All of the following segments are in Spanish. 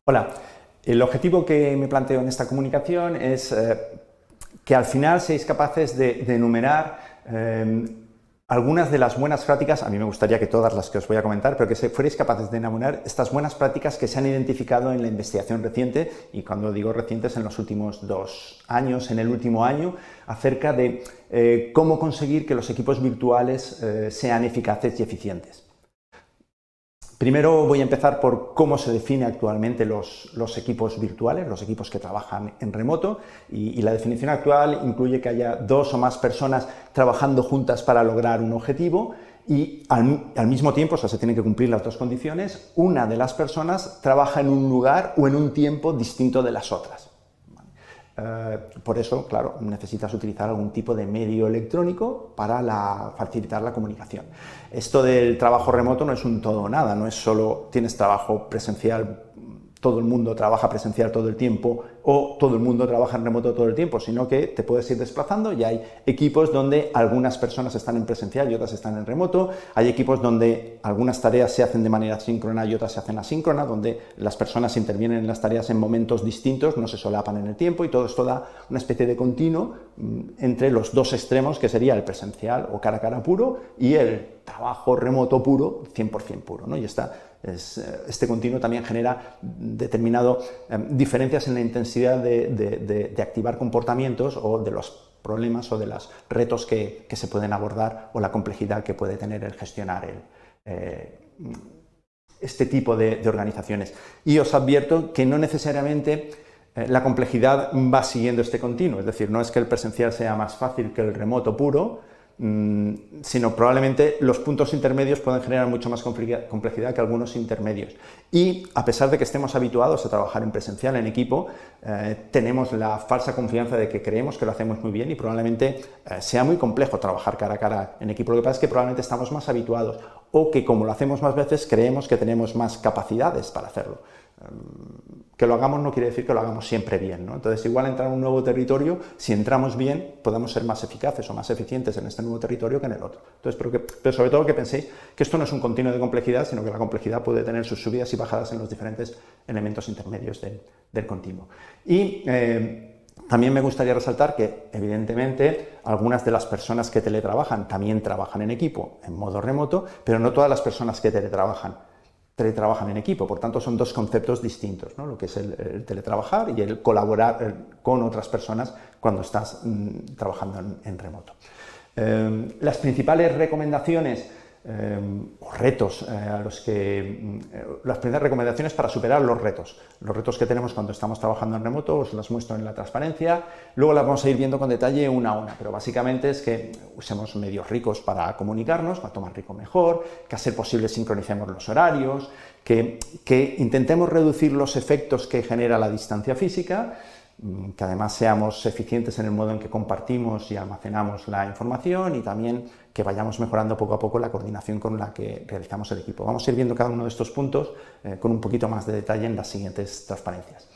Hola, el objetivo que me planteo en esta comunicación es que al final seáis capaces de enumerar algunas de las buenas prácticas. A mí me gustaría que todas las que os voy a comentar, pero que fuerais capaces de enumerar estas buenas prácticas que se han identificado en la investigación reciente, y cuando digo recientes, en los últimos 2 años, en el último año, acerca de cómo conseguir que los equipos virtuales sean eficaces y eficientes. Primero voy a empezar por cómo se define actualmente los equipos virtuales, los equipos que trabajan en remoto, y la definición actual incluye que haya 2 o más personas trabajando juntas para lograr un objetivo y al mismo tiempo, o sea, se tienen que cumplir las 2 condiciones, una de las personas trabaja en un lugar o en un tiempo distinto de las otras. Por eso, claro, necesitas utilizar algún tipo de medio electrónico para facilitar la comunicación. Esto del trabajo remoto no es un todo o nada, no es solo tienes trabajo presencial, todo el mundo trabaja presencial todo el tiempo o todo el mundo trabaja en remoto todo el tiempo, sino que te puedes ir desplazando y hay equipos donde algunas personas están en presencial y otras están en remoto, hay equipos donde algunas tareas se hacen de manera síncrona y otras se hacen asíncrona, donde las personas intervienen en las tareas en momentos distintos, no se solapan en el tiempo, y todo esto da una especie de continuo entre los 2 extremos, que sería el presencial o cara a cara puro y el trabajo remoto puro, 100% puro, ¿no? Y este continuo también genera determinadas diferencias en la intensidad de activar comportamientos o de los problemas o de los retos que se pueden abordar, o la complejidad que puede tener el gestionar este tipo de organizaciones. Y os advierto que no necesariamente la complejidad va siguiendo este continuo, es decir, no es que el presencial sea más fácil que el remoto puro, sino probablemente los puntos intermedios pueden generar mucho más complejidad que algunos intermedios. Y a pesar de que estemos habituados a trabajar en presencial, en equipo, tenemos la falsa confianza de que creemos que lo hacemos muy bien y probablemente sea muy complejo trabajar cara a cara en equipo. Lo que pasa es que probablemente estamos más habituados, o que como lo hacemos más veces creemos que tenemos más capacidades para hacerlo. Que lo hagamos no quiere decir que lo hagamos siempre bien, ¿no? Entonces, igual entrar a un nuevo territorio, si entramos bien, podemos ser más eficaces o más eficientes en este nuevo territorio que en el otro. Entonces, pero sobre todo que penséis que esto no es un continuo de complejidad, sino que la complejidad puede tener sus subidas y bajadas en los diferentes elementos intermedios del continuo. Y también me gustaría resaltar que, evidentemente, algunas de las personas que teletrabajan también trabajan en equipo, en modo remoto, pero no todas las personas que teletrabajan en equipo. Por tanto, son 2 conceptos distintos, ¿no? Lo que es el teletrabajar y el colaborar con otras personas cuando estás trabajando en remoto. Las principales recomendaciones o retos las primeras recomendaciones para superar los retos que tenemos cuando estamos trabajando en remoto, os las muestro en la transparencia, luego las vamos a ir viendo con detalle una a una, pero básicamente es que usemos medios ricos para comunicarnos, cuanto más rico mejor, que a ser posible sincronicemos los horarios, que intentemos reducir los efectos que genera la distancia física, que además seamos eficientes en el modo en que compartimos y almacenamos la información, y también que vayamos mejorando poco a poco la coordinación con la que realizamos el equipo. Vamos a ir viendo cada uno de estos puntos con un poquito más de detalle en las siguientes transparencias.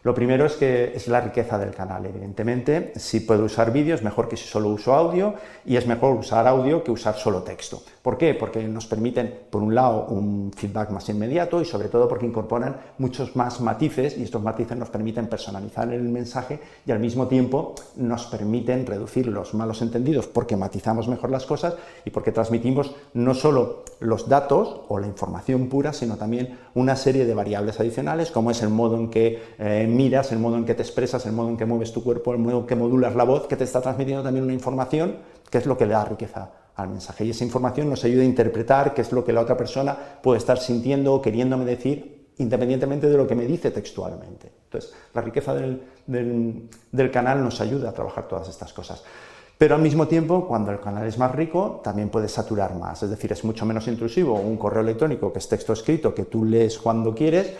Lo primero es la riqueza del canal. Evidentemente, si puedo usar vídeo es mejor que si solo uso audio, y es mejor usar audio que usar solo texto. ¿Por qué? Porque nos permiten, por un lado, un feedback más inmediato, y sobre todo porque incorporan muchos más matices, y estos matices nos permiten personalizar el mensaje y al mismo tiempo nos permiten reducir los malos entendidos, porque matizamos mejor las cosas y porque transmitimos no solo los datos o la información pura, sino también una serie de variables adicionales, como es el modo en que miras, el modo en que te expresas, el modo en que mueves tu cuerpo, el modo en que modulas la voz, que te está transmitiendo también una información que es lo que le da riqueza al mensaje. Y esa información nos ayuda a interpretar qué es lo que la otra persona puede estar sintiendo o queriéndome decir, independientemente de lo que me dice textualmente. Entonces, la riqueza del canal nos ayuda a trabajar todas estas cosas. Pero al mismo tiempo, cuando el canal es más rico, también puede saturar más, es decir, es mucho menos intrusivo un correo electrónico que es texto escrito, que tú lees cuando quieres,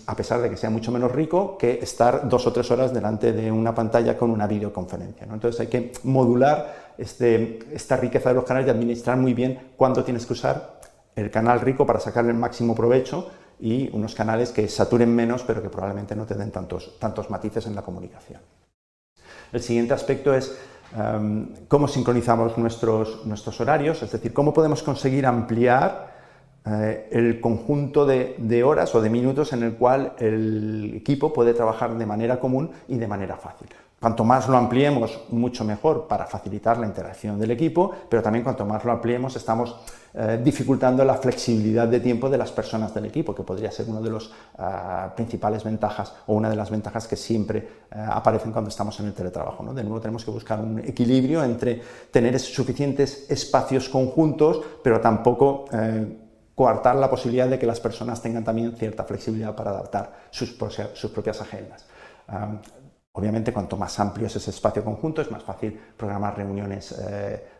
a pesar de que sea mucho menos rico que estar 2 o 3 horas delante de una pantalla con una videoconferencia, ¿no? Entonces hay que modular esta riqueza de los canales y administrar muy bien cuándo tienes que usar el canal rico para sacarle el máximo provecho, y unos canales que saturen menos pero que probablemente no te den tantos matices en la comunicación. El siguiente aspecto es cómo sincronizamos nuestros horarios, es decir, cómo podemos conseguir ampliar el conjunto de horas o de minutos en el cual el equipo puede trabajar de manera común y de manera fácil. Cuanto más lo ampliemos, mucho mejor para facilitar la interacción del equipo, pero también cuanto más lo ampliemos, estamos dificultando la flexibilidad de tiempo de las personas del equipo, que podría ser una de las principales ventajas o una de las ventajas que siempre aparecen cuando estamos en el teletrabajo, ¿no? De nuevo tenemos que buscar un equilibrio entre tener suficientes espacios conjuntos, pero tampoco coartar la posibilidad de que las personas tengan también cierta flexibilidad para adaptar sus propias agendas. Obviamente, cuanto más amplio es ese espacio conjunto, es más fácil programar reuniones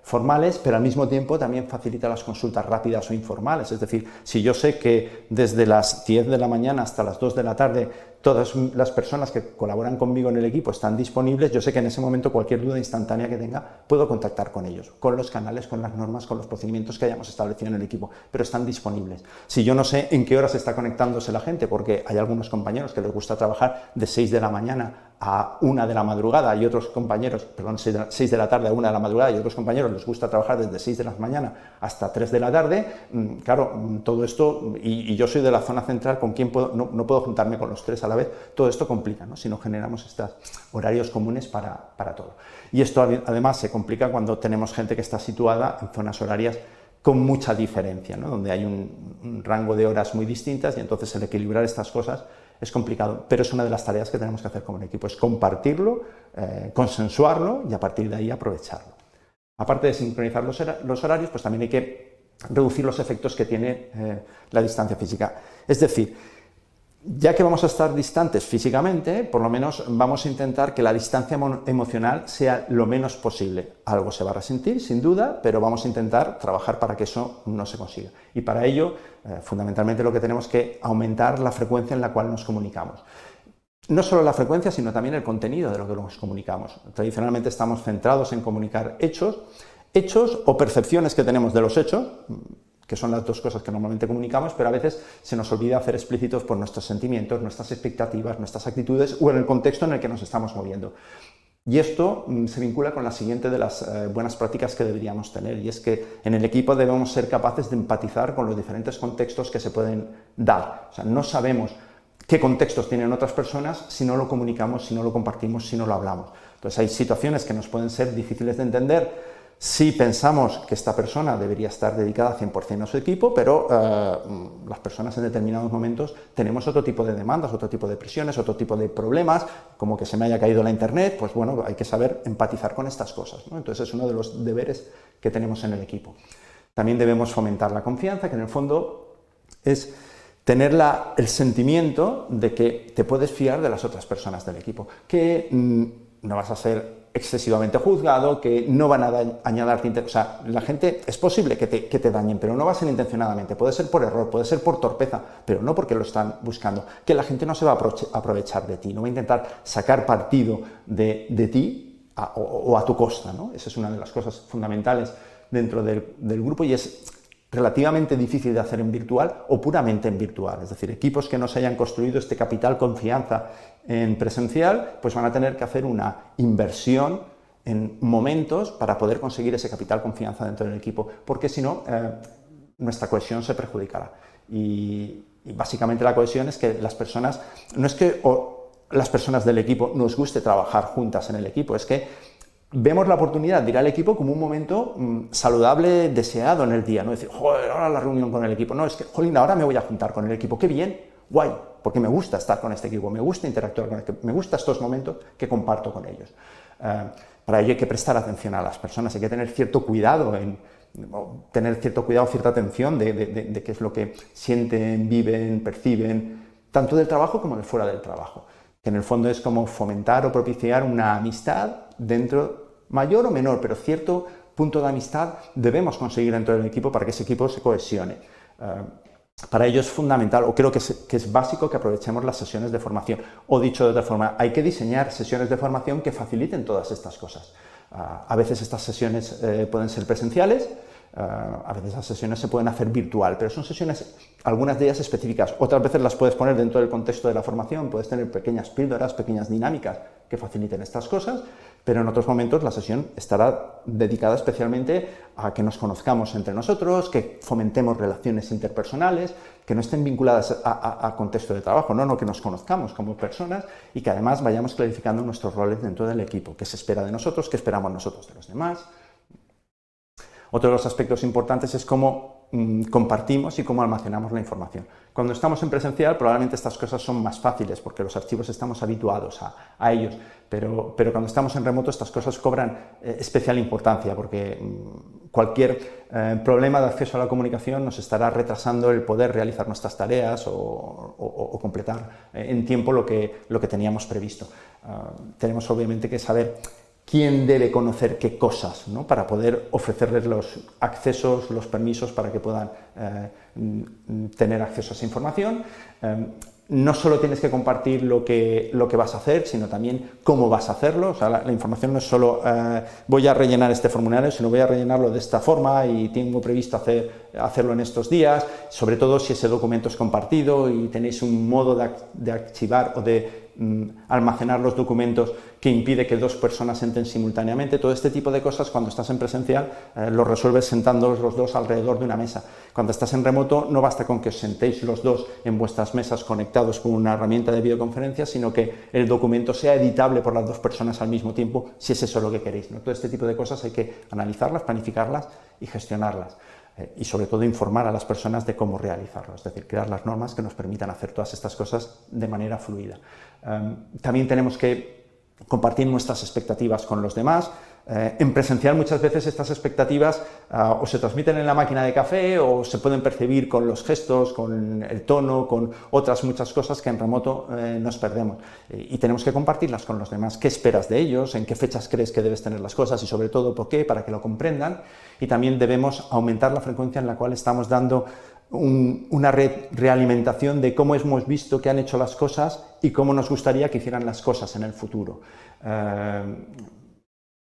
formales, pero al mismo tiempo también facilita las consultas rápidas o informales. Es decir, si yo sé que desde las 10 de la mañana hasta las 2 de la tarde todas las personas que colaboran conmigo en el equipo están disponibles, yo sé que en ese momento cualquier duda instantánea que tenga puedo contactar con ellos, con los canales, con las normas, con los procedimientos que hayamos establecido en el equipo, pero están disponibles. Si yo no sé en qué horas está conectándose la gente, porque hay algunos compañeros que les gusta trabajar de 6 de la mañana a 1 de la madrugada y otros compañeros, perdón, 6 de la tarde a 1 de la madrugada y otros compañeros les gusta trabajar desde 6 de la mañana hasta 3 de la tarde, claro, todo esto, y yo soy de la zona central, ¿con quién puedo? No puedo juntarme con los tres a la vez, todo esto complica, ¿no? Si no generamos estos horarios comunes para todo. Y esto además se complica cuando tenemos gente que está situada en zonas horarias con mucha diferencia, ¿no? Donde hay un rango de horas muy distintas y entonces el equilibrar estas cosas es complicado, pero es una de las tareas que tenemos que hacer como equipo, es compartirlo, consensuarlo y a partir de ahí aprovecharlo. Aparte de sincronizar los horarios, pues también hay que reducir los efectos que tiene la distancia física. Es decir, ya que vamos a estar distantes físicamente, por lo menos vamos a intentar que la distancia emocional sea lo menos posible. Algo se va a resentir, sin duda, pero vamos a intentar trabajar para que eso no se consiga. Y para ello, fundamentalmente lo que tenemos que aumentar la frecuencia en la cual nos comunicamos. No solo la frecuencia, sino también el contenido de lo que nos comunicamos. Tradicionalmente estamos centrados en comunicar hechos o percepciones que tenemos de los hechos, que son las dos cosas que normalmente comunicamos, pero a veces se nos olvida hacer explícitos por nuestros sentimientos, nuestras expectativas, nuestras actitudes o en el contexto en el que nos estamos moviendo. Y esto se vincula con la siguiente de las buenas prácticas que deberíamos tener, y es que en el equipo debemos ser capaces de empatizar con los diferentes contextos que se pueden dar. O sea, no sabemos qué contextos tienen otras personas si no lo comunicamos, si no lo compartimos, si no lo hablamos. Entonces hay situaciones que nos pueden ser difíciles de entender si pensamos que esta persona debería estar dedicada 100% a su equipo, pero las personas en determinados momentos tenemos otro tipo de demandas, otro tipo de presiones, otro tipo de problemas, como que se me haya caído la internet, pues bueno, hay que saber empatizar con estas cosas, ¿no? Entonces es uno de los deberes que tenemos en el equipo. También debemos fomentar la confianza, que en el fondo es tener el sentimiento de que te puedes fiar de las otras personas del equipo, que no vas a ser excesivamente juzgado, que no van a añadirte, o sea, la gente es posible que te dañen, pero no va a ser intencionadamente, puede ser por error, puede ser por torpeza, pero no porque lo están buscando, que la gente no se va a aprovechar de ti, no va a intentar sacar partido de ti o a tu costa, ¿no? Esa es una de las cosas fundamentales dentro del grupo y es relativamente difícil de hacer en virtual o puramente en virtual, es decir, equipos que no se hayan construido este capital confianza en presencial, pues van a tener que hacer una inversión en momentos para poder conseguir ese capital confianza dentro del equipo, porque si no, nuestra cohesión se perjudicará. Y básicamente la cohesión es que las personas, no es que las personas del equipo nos guste trabajar juntas en el equipo, es que vemos la oportunidad de ir al equipo como un momento saludable, deseado en el día, no decir, joder, ahora la reunión con el equipo, no, es que, jolín, ahora me voy a juntar con el equipo, qué bien, guay, porque me gusta estar con este equipo, me gusta interactuar con este, me gusta estos momentos que comparto con ellos. Para ello hay que prestar atención a las personas, hay que tener cierto cuidado cierta atención de qué es lo que sienten, viven, perciben, tanto del trabajo como de fuera del trabajo, que en el fondo es como fomentar o propiciar una amistad dentro, mayor o menor, pero cierto punto de amistad debemos conseguir dentro del equipo para que ese equipo se cohesione. Para ello es fundamental, o creo que es básico, que aprovechemos las sesiones de formación. O dicho de otra forma, hay que diseñar sesiones de formación que faciliten todas estas cosas. A veces estas sesiones pueden ser presenciales, a veces las sesiones se pueden hacer virtual, pero son sesiones, algunas de ellas específicas. Otras veces las puedes poner dentro del contexto de la formación, puedes tener pequeñas píldoras, pequeñas dinámicas que faciliten estas cosas, pero en otros momentos la sesión estará dedicada especialmente a que nos conozcamos entre nosotros, que fomentemos relaciones interpersonales, que no estén vinculadas a contexto de trabajo, no, que nos conozcamos como personas y que además vayamos clarificando nuestros roles dentro del equipo, qué se espera de nosotros, qué esperamos nosotros de los demás. Otro de los aspectos importantes es cómo compartimos y cómo almacenamos la información. Cuando estamos en presencial probablemente estas cosas son más fáciles porque los archivos estamos habituados a ellos, pero cuando estamos en remoto estas cosas cobran especial importancia porque cualquier problema de acceso a la comunicación nos estará retrasando el poder realizar nuestras tareas o completar en tiempo lo que teníamos previsto. Tenemos obviamente que saber quién debe conocer qué cosas, ¿no? Para poder ofrecerles los accesos, los permisos para que puedan tener acceso a esa información. No solo tienes que compartir lo que vas a hacer, sino también cómo vas a hacerlo. O sea, la información no es solo voy a rellenar este formulario, sino voy a rellenarlo de esta forma y tengo previsto hacerlo en estos días, sobre todo si ese documento es compartido y tenéis un modo de archivar o de almacenar los documentos que impide que dos personas entren simultáneamente. Todo este tipo de cosas, cuando estás en presencial, lo resuelves sentándoos los dos alrededor de una mesa. Cuando estás en remoto, no basta con que os sentéis los dos en vuestras mesas conectados con una herramienta de videoconferencia, sino que el documento sea editable por las dos personas al mismo tiempo, si es eso lo que queréis, ¿no? Todo este tipo de cosas hay que analizarlas, planificarlas y gestionarlas. Y sobre todo informar a las personas de cómo realizarlo, es decir, crear las normas que nos permitan hacer todas estas cosas de manera fluida. También tenemos que compartir nuestras expectativas con los demás. En presencial muchas veces estas expectativas o se transmiten en la máquina de café o se pueden percibir con los gestos, con el tono, con otras muchas cosas que en remoto nos perdemos. Y tenemos que compartirlas con los demás. ¿Qué esperas de ellos? ¿En qué fechas crees que debes tener las cosas? Y sobre todo, ¿por qué? Para que lo comprendan. Y también debemos aumentar la frecuencia en la cual estamos dando una realimentación de cómo hemos visto que han hecho las cosas y cómo nos gustaría que hicieran las cosas en el futuro.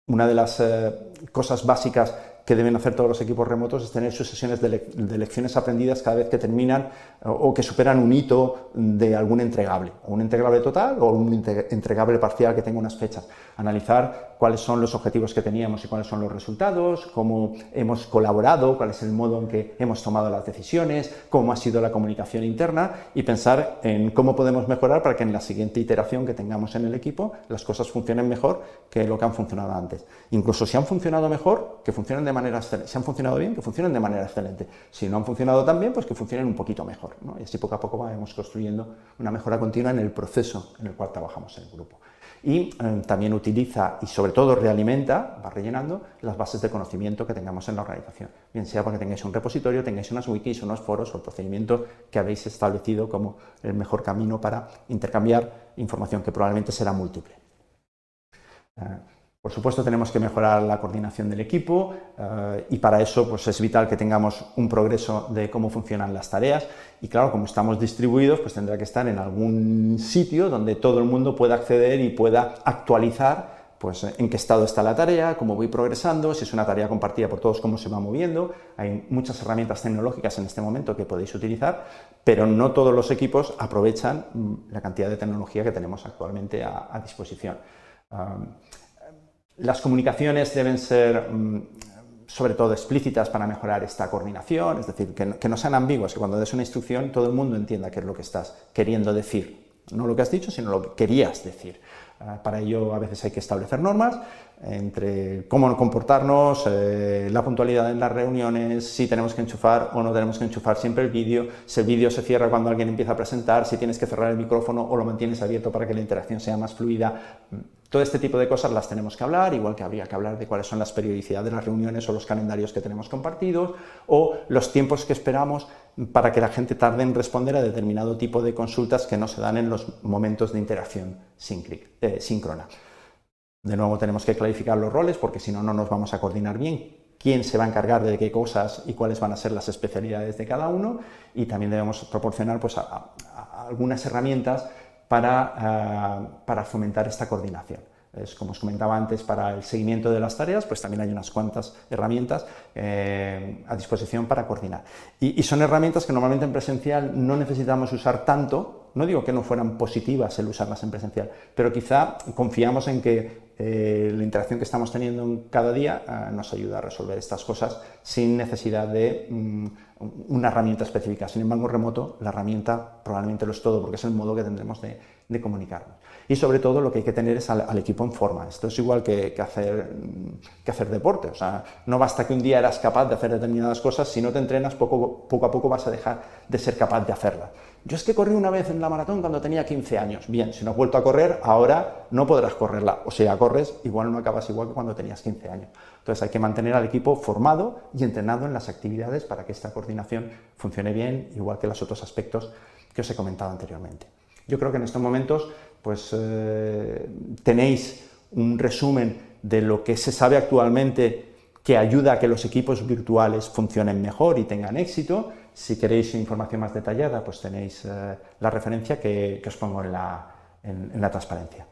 Una de las cosas básicas que deben hacer todos los equipos remotos es tener sus sesiones de lecciones aprendidas cada vez que terminan o que superan un hito de algún entregable, o un entregable total o un entregable parcial que tenga unas fechas. Analizar cuáles son los objetivos que teníamos y cuáles son los resultados, cómo hemos colaborado, cuál es el modo en que hemos tomado las decisiones, cómo ha sido la comunicación interna y pensar en cómo podemos mejorar para que en la siguiente iteración que tengamos en el equipo las cosas funcionen mejor que lo que han funcionado antes. Incluso si han funcionado mejor, que funcionen de manera excelente. Si han funcionado bien, que funcionen de manera excelente. Si no han funcionado tan bien, pues que funcionen un poquito mejor, ¿no? Y así poco a poco vamos construyendo una mejora continua en el proceso en el cual trabajamos en el grupo. Y también utiliza y sobre todo realimenta, va rellenando las bases de conocimiento que tengamos en la organización. Bien sea porque tengáis un repositorio, tengáis unas wikis, unos foros o el procedimiento que habéis establecido como el mejor camino para intercambiar información que probablemente será múltiple. Por supuesto, tenemos que mejorar la coordinación del equipo y para eso pues, es vital que tengamos un progreso de cómo funcionan las tareas y claro, como estamos distribuidos, pues tendrá que estar en algún sitio donde todo el mundo pueda acceder y pueda actualizar pues, en qué estado está la tarea, cómo voy progresando, si es una tarea compartida por todos, cómo se va moviendo. Hay muchas herramientas tecnológicas en este momento que podéis utilizar, pero no todos los equipos aprovechan la cantidad de tecnología que tenemos actualmente a disposición. Las comunicaciones deben ser sobre todo explícitas para mejorar esta coordinación, es decir, que no sean ambiguas, que cuando des una instrucción todo el mundo entienda qué es lo que estás queriendo decir. No lo que has dicho, sino lo que querías decir. Para ello a veces hay que establecer normas entre cómo comportarnos, la puntualidad en las reuniones, si tenemos que enchufar o no tenemos que enchufar siempre el vídeo, si el vídeo se cierra cuando alguien empieza a presentar, si tienes que cerrar el micrófono o lo mantienes abierto para que la interacción sea más fluida. Todo este tipo de cosas las tenemos que hablar, igual que habría que hablar de cuáles son las periodicidades de las reuniones o los calendarios que tenemos compartidos o los tiempos que esperamos para que la gente tarde en responder a determinado tipo de consultas que no se dan en los momentos de interacción síncrona. De nuevo tenemos que clarificar los roles porque si no, no nos vamos a coordinar bien. Quién se va a encargar de qué cosas y cuáles van a ser las especialidades de cada uno y también debemos proporcionar pues, algunas herramientas para fomentar esta coordinación. Como os comentaba antes, para el seguimiento de las tareas, pues también hay unas cuantas herramientas a disposición para coordinar. Y son herramientas que normalmente en presencial no necesitamos usar tanto. No digo que no fueran positivas el usarlas en presencial, pero quizá confiamos en que la interacción que estamos teniendo en cada día nos ayuda a resolver estas cosas sin necesidad de una herramienta específica. Sin embargo, remoto, la herramienta probablemente lo es todo, porque es el modo que tendremos de comunicarnos. Y sobre todo lo que hay que tener es al equipo en forma. Esto es igual que hacer deporte. O sea, no basta que un día eras capaz de hacer determinadas cosas, si no te entrenas, poco a poco vas a dejar de ser capaz de hacerlas. Yo es que corrí una vez en la maratón cuando tenía 15 años. Bien, si no has vuelto a correr, ahora no podrás correrla. O sea, corres, igual no acabas igual que cuando tenías 15 años. Entonces hay que mantener al equipo formado y entrenado en las actividades para que esta coordinación funcione bien, igual que los otros aspectos que os he comentado anteriormente. Yo creo que en estos momentos pues, tenéis un resumen de lo que se sabe actualmente que ayuda a que los equipos virtuales funcionen mejor y tengan éxito. Si queréis información más detallada, pues tenéis la referencia que os pongo en la transparencia.